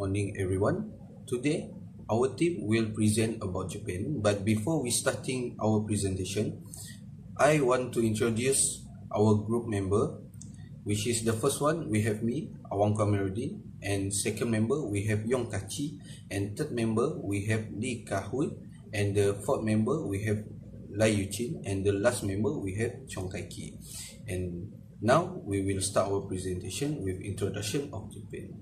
morning everyone. Today our team will present about Japan, but before we starting our presentation, I want to introduce our group member, which is the first one we have me, Awangku Amiruddin, and second member we have Yong Kah Chee, and third member we have Kha Hui, and the fourth member we have Laiyu Chin, and the last member we have Choong Kai Qi. And now we will start our presentation with introduction of Japan.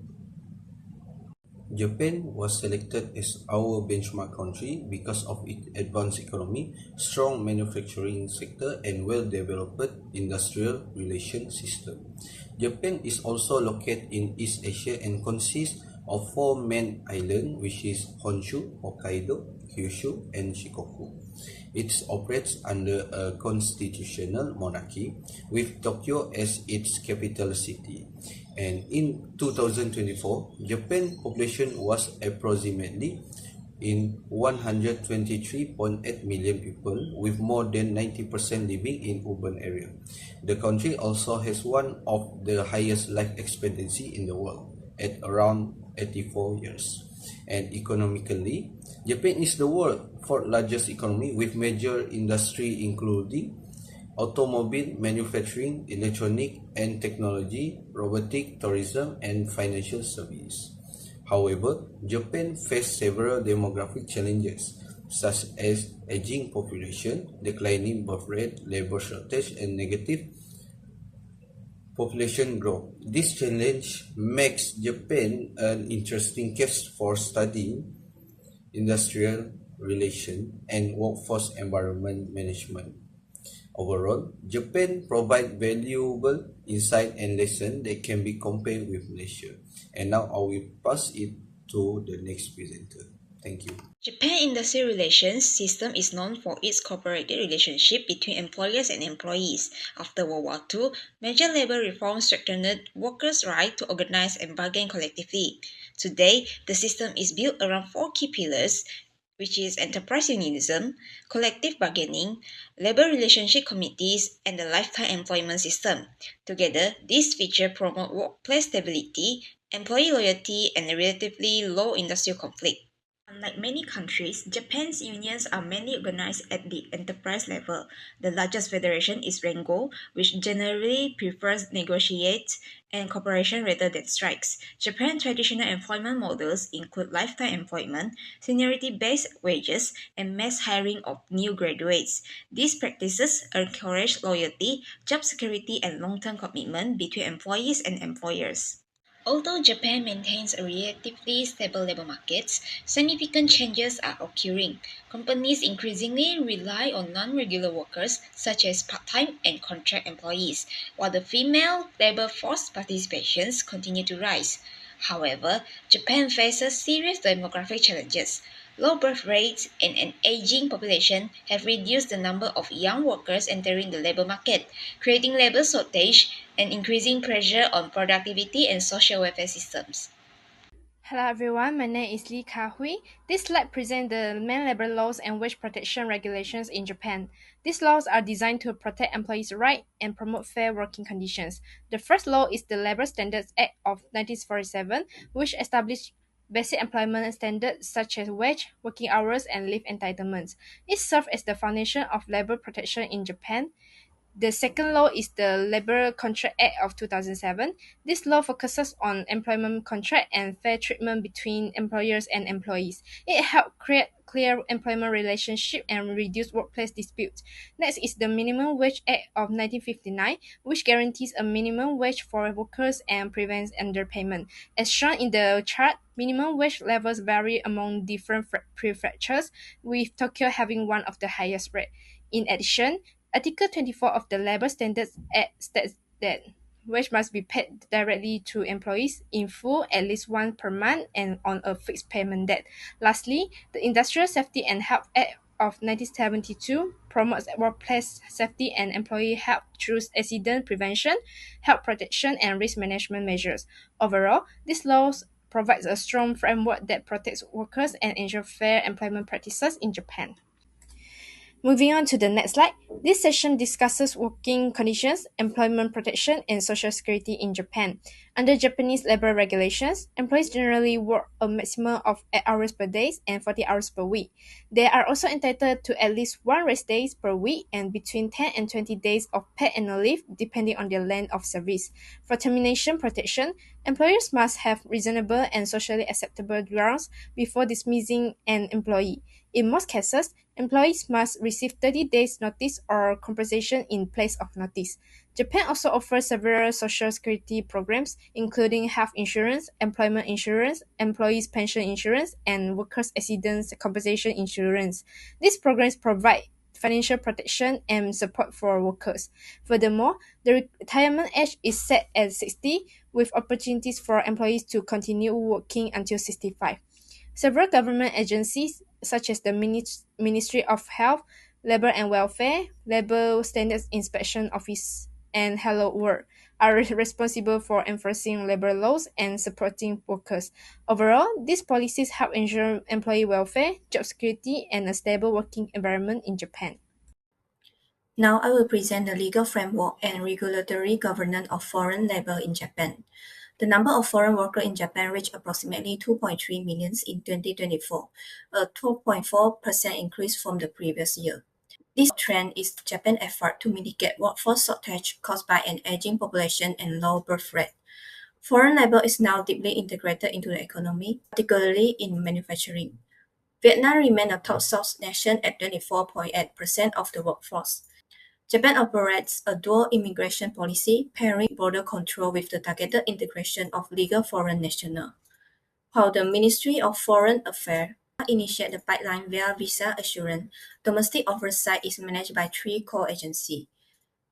Japan was selected as our benchmark country because of its advanced economy, strong manufacturing sector, and well-developed industrial relation system. Japan is also located in East Asia and consists of four main islands, which is Honshu, Hokkaido, Kyushu, and Shikoku. It operates under a constitutional monarchy with Tokyo as its capital city. And in 2024, Japan population was approximately in 123.8 million people, with more than 90% living in urban area. The country also has one of the highest life expectancy in the world at around 84 years. And economically, Japan is the world's fourth largest economy with major industry including automobile manufacturing, electronic and technology, robotic, tourism, and financial services. However, Japan faced several demographic challenges such as aging population, declining birth rate, labor shortage, and negative population growth. This challenge makes Japan an interesting case for studying industrial relation and workforce environment management. Overall, Japan provides valuable insight and lessons that can be compared with Malaysia. And now I will pass it to the next presenter. Thank you. Japan industry relations system is known for its cooperative relationship between employers and employees. After World War II, major labor reforms strengthened workers' right to organize and bargain collectively. Today, the system is built around four key pillars, which is enterprise unionism, collective bargaining, labor relationship committees, and the lifetime employment system. Together, these features promote workplace stability, employee loyalty, and a relatively low industrial conflict. Unlike many countries, Japan's unions are mainly organized at the enterprise level. The largest federation is Rengo, which generally prefers negotiates and cooperation rather than strikes. Japan's traditional employment models include lifetime employment, seniority-based wages, and mass hiring of new graduates. These practices encourage loyalty, job security, and long-term commitment between employees and employers. Although Japan maintains a relatively stable labor market, significant changes are occurring. Companies increasingly rely on non-regular workers such as part-time and contract employees, while the female labor force participations continue to rise. However, Japan faces serious demographic challenges. Low birth rates and an aging population have reduced the number of young workers entering the labor market, creating labor shortage and increasing pressure on productivity and social welfare systems. Hello everyone, my name is Kha Hui. This slide presents the main labor laws and wage protection regulations in Japan. These laws are designed to protect employees' rights and promote fair working conditions. The first law is the Labor Standards Act of 1947, which established basic employment standards such as wage, working hours, and leave entitlements. It served as the foundation of labor protection in Japan. The second law is the Labor Contract Act of 2007. This law focuses on employment contract and fair treatment between employers and employees. It helps create clear employment relationship and reduce workplace disputes. Next is the Minimum Wage Act of 1959, which guarantees a minimum wage for workers and prevents underpayment. As shown in the chart, minimum wage levels vary among different prefectures, with Tokyo having one of the highest rates. In addition, Article 24 of the Labor Standards Act states that wage must be paid directly to employees in full at least once per month and on a fixed payment date. Lastly, the Industrial Safety and Health Act of 1972 promotes workplace safety and employee health through accident prevention, health protection, and risk management measures. Overall, these laws provides a strong framework that protects workers and ensure fair employment practices in Japan. Moving on to the next slide, this session discusses working conditions, employment protection, and social security in Japan. Under Japanese labor regulations, employees generally work a maximum of 8 hours per day and 40 hours per week. They are also entitled to at least one rest day per week and between 10 and 20 days of paid annual leave, depending on their length of service. For termination protection, employers must have reasonable and socially acceptable grounds before dismissing an employee. In most cases, employees must receive 30 days notice or compensation in place of notice. Japan also offers several social security programs, including health insurance, employment insurance, employees' pension insurance, and workers' accident compensation insurance. These programs provide financial protection and support for workers. Furthermore, the retirement age is set at 60, with opportunities for employees to continue working until 65. Several government agencies, such as the Ministry of Health, Labor and Welfare, Labor Standards Inspection Office, and Hello World, are responsible for enforcing labor laws and supporting workers. Overall, these policies help ensure employee welfare, job security, and a stable working environment in Japan. Now I will present the legal framework and regulatory governance of foreign labor in Japan. The number of foreign workers in Japan reached approximately 2.3 million in 2024, a 12.4% increase from the previous year. This trend is Japan's effort to mitigate workforce shortage caused by an aging population and low birth rate. Foreign labor is now deeply integrated into the economy, particularly in manufacturing. Vietnam remains a top source nation at 24.8% of the workforce. Japan operates a dual immigration policy, pairing border control with the targeted integration of legal foreign nationals. While the Ministry of Foreign Affairs initiates the pipeline via visa assurance, domestic oversight is managed by three core agencies.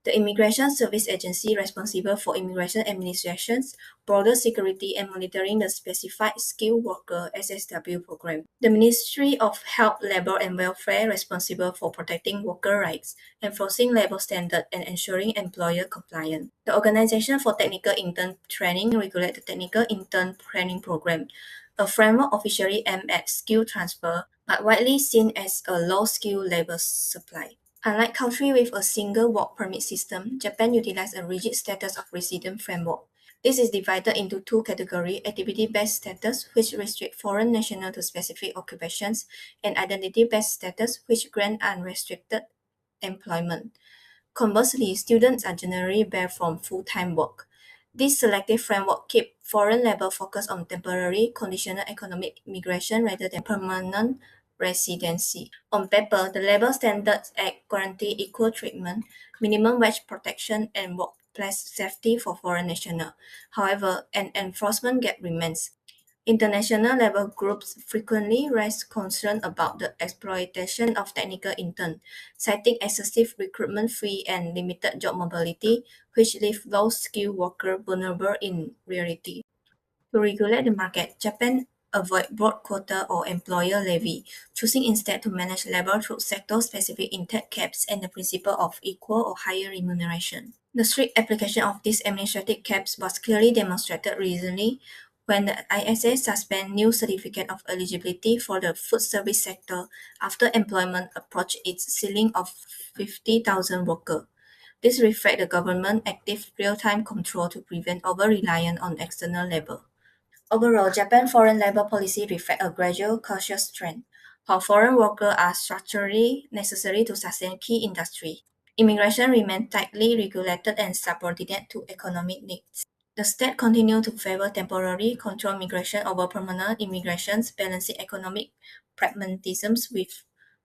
The Immigration Service Agency, responsible for immigration administrations, border security, and monitoring the Specified Skilled Worker (SSW) program. The Ministry of Health, Labor and Welfare, responsible for protecting worker rights, enforcing labor standards, and ensuring employer compliance. The Organization for Technical Intern Training regulates the Technical Intern Training Program, a framework officially aimed at skill transfer, but widely seen as a low-skilled labor supply. Unlike countries with a single work permit system, Japan utilizes a rigid status of resident framework. This is divided into two categories: activity-based status, which restricts foreign nationals to specific occupations, and identity-based status, which grants unrestricted employment. Conversely, students are generally barred from full-time work. This selective framework keeps foreign labor focused on temporary, conditional economic migration rather than permanent residency. On paper, the Labor Standards Act guarantees equal treatment, minimum wage protection, and workplace safety for foreign nationals. However, an enforcement gap remains. International labor groups frequently raise concern about the exploitation of technical interns, citing excessive recruitment fee and limited job mobility, which leave low-skilled workers vulnerable in reality. To regulate the market, Japan avoid broad quota or employer levy, choosing instead to manage labor through sector-specific intake caps and the principle of equal or higher remuneration. The strict application of these administrative caps was clearly demonstrated recently when the ISA suspended new certificate of eligibility for the food service sector after employment approached its ceiling of 50,000 workers. This reflects the government's active real-time control to prevent over-reliance on external labor. Overall, Japan's foreign labor policy reflects a gradual cautious trend. While foreign workers are structurally necessary to sustain key industries, immigration remains tightly regulated and subordinate to economic needs. The state continues to favor temporary controlled migration over permanent immigration, balancing economic pragmatism with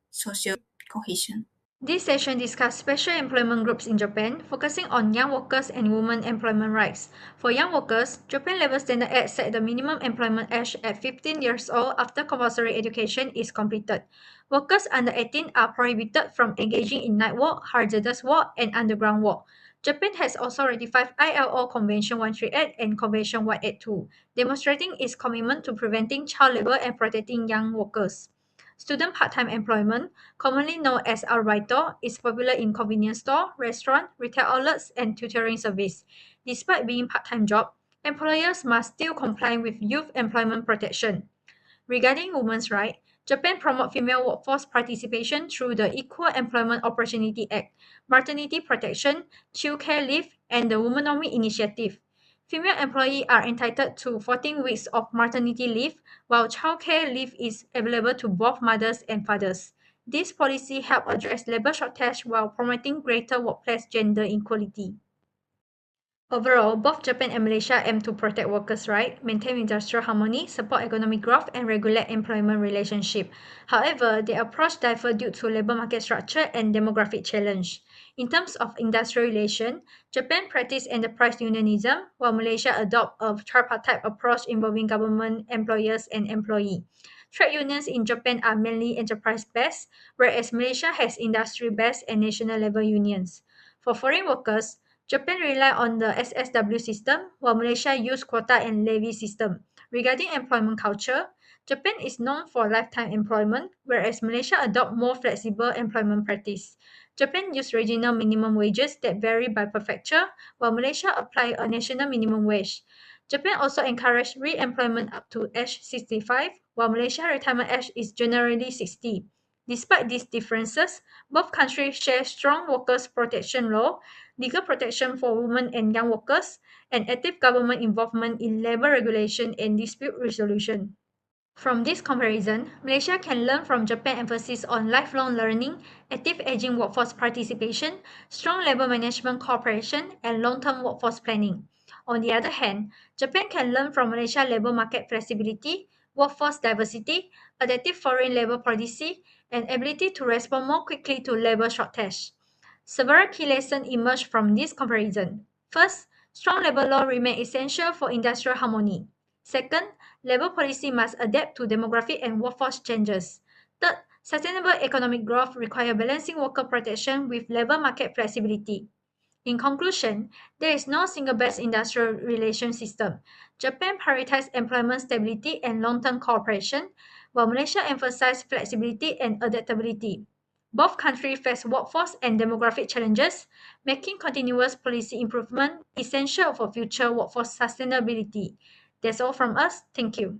social cohesion. This session discussed special employment groups in Japan, focusing on young workers and women employment rights. For young workers, Japan Labor Standard Act set the minimum employment age at 15 years old after compulsory education is completed. Workers under 18 are prohibited from engaging in night work, hazardous work, and underground work. Japan has also ratified ILO Convention 138 and Convention 182, demonstrating its commitment to preventing child labor and protecting young workers. Student part-time employment, commonly known as arbeito, is popular in convenience store, restaurant, retail outlets, and tutoring service. Despite being part-time job, employers must still comply with youth employment protection. Regarding women's rights, Japan promotes female workforce participation through the Equal Employment Opportunity Act, maternity protection, childcare leave, and the Womenomic Initiative. Female employees are entitled to 14 weeks of maternity leave, while childcare leave is available to both mothers and fathers. This policy helps address labor shortage while promoting greater workplace gender equality. Overall, both Japan and Malaysia aim to protect workers' rights, maintain industrial harmony, support economic growth, and regulate employment relationship. However, their approach differ due to labor market structure and demographic challenge. In terms of industrial relation, Japan practices enterprise unionism, while Malaysia adopt a tripartite approach involving government, employers, and employee. Trade unions in Japan are mainly enterprise-based, whereas Malaysia has industry-based and national-level unions. For foreign workers, Japan relies on the SSW system, while Malaysia uses quota and levy system. Regarding employment culture, Japan is known for lifetime employment, whereas Malaysia adopts more flexible employment practice. Japan uses regional minimum wages that vary by prefecture, while Malaysia applies a national minimum wage. Japan also encourages re-employment up to age 65, while Malaysia's retirement age is generally 60. Despite these differences, both countries share strong workers' protection law, legal protection for women and young workers, and active government involvement in labor regulation and dispute resolution. From this comparison, Malaysia can learn from Japan's emphasis on lifelong learning, active aging workforce participation, strong labor management cooperation, and long-term workforce planning. On the other hand, Japan can learn from Malaysia's labor market flexibility, workforce diversity, adaptive foreign labor policy, and ability to respond more quickly to labor shortage. Several key lessons emerge from this comparison. First, strong labor law remain essential for industrial harmony. Second, labor policy must adapt to demographic and workforce changes. Third, sustainable economic growth requires balancing worker protection with labor market flexibility. In conclusion, there is no single best industrial relation system. Japan prioritizes employment stability and long-term cooperation, while Malaysia emphasizes flexibility and adaptability. Both countries face workforce and demographic challenges, making continuous policy improvement essential for future workforce sustainability. That's all from us. Thank you.